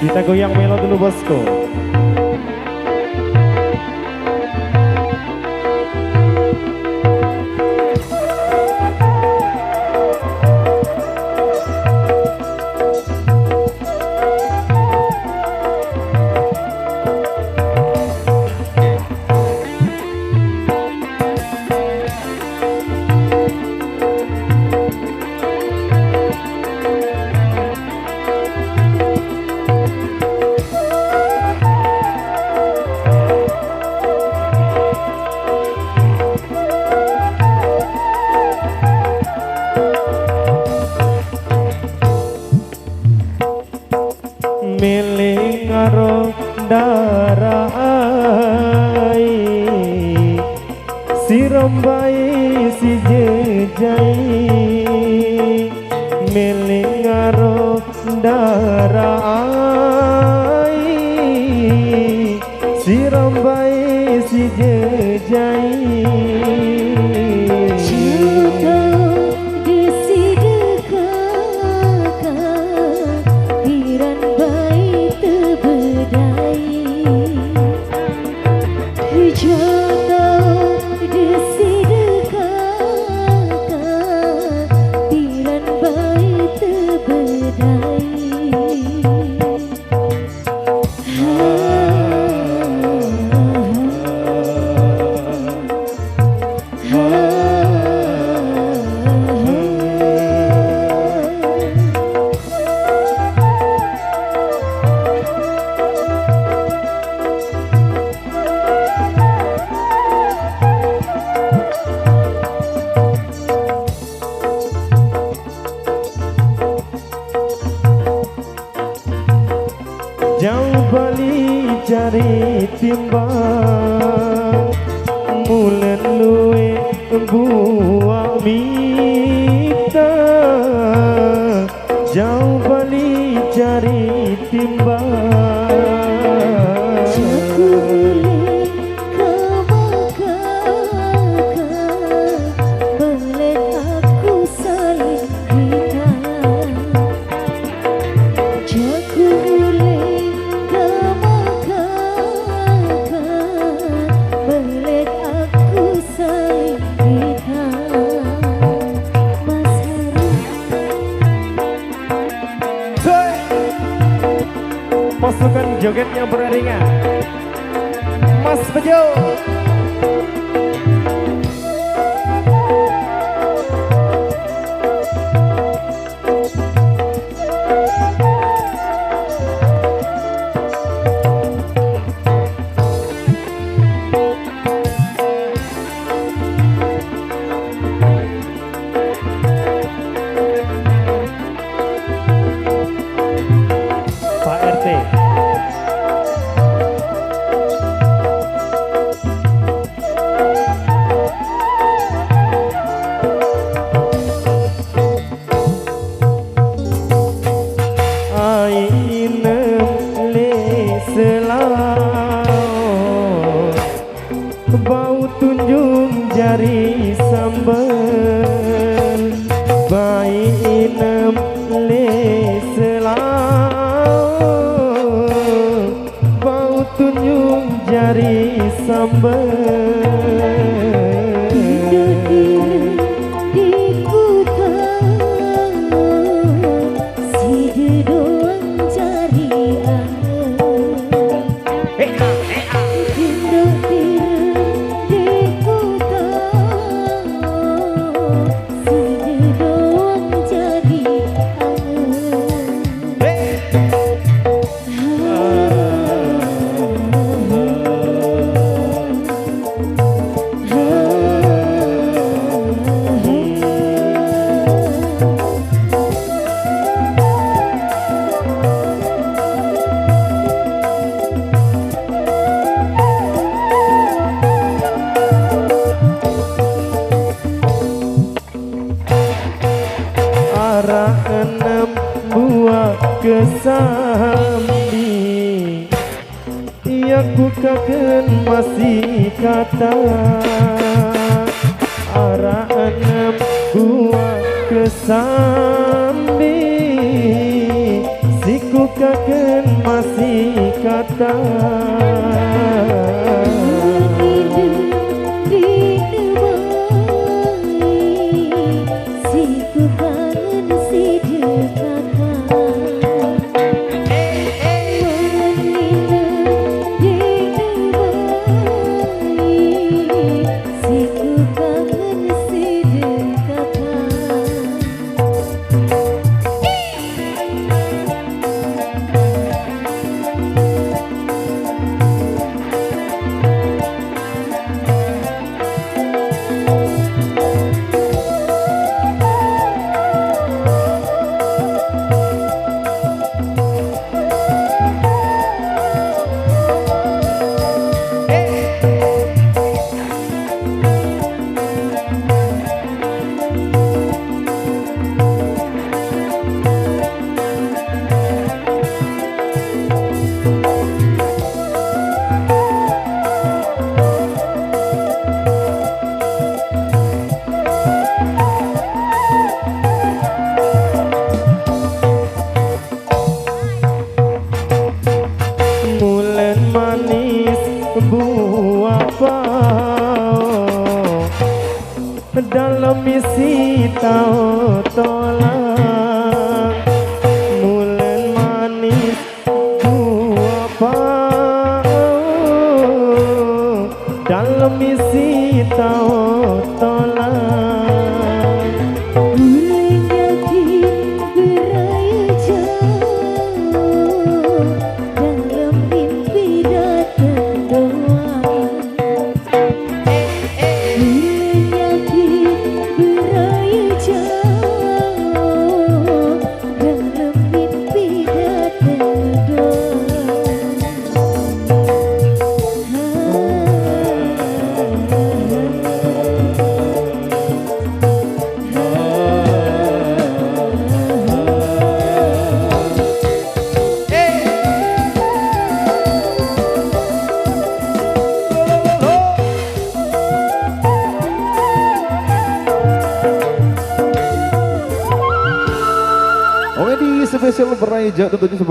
Kita goyang melo dulu bosku. Miling karo darah ai sirombai si jejai miling karo darah ai sirombai si jejai jauh bali cari timbang mulen luwe buah mita jauh bali cari timbang pasukan jogetnya beriringan Mas Bejo. Bau tunjung jari sambel bayi inem le selau bau tunjung jari sambel kesambi ia ku kagen masih kata arah enam buah kesambi si ku kagen masih kata buah pao dalam misi tau tolak mulen manis buah pao dalam misi tau tolak Oke, di spesial Beraja tentunya sebagai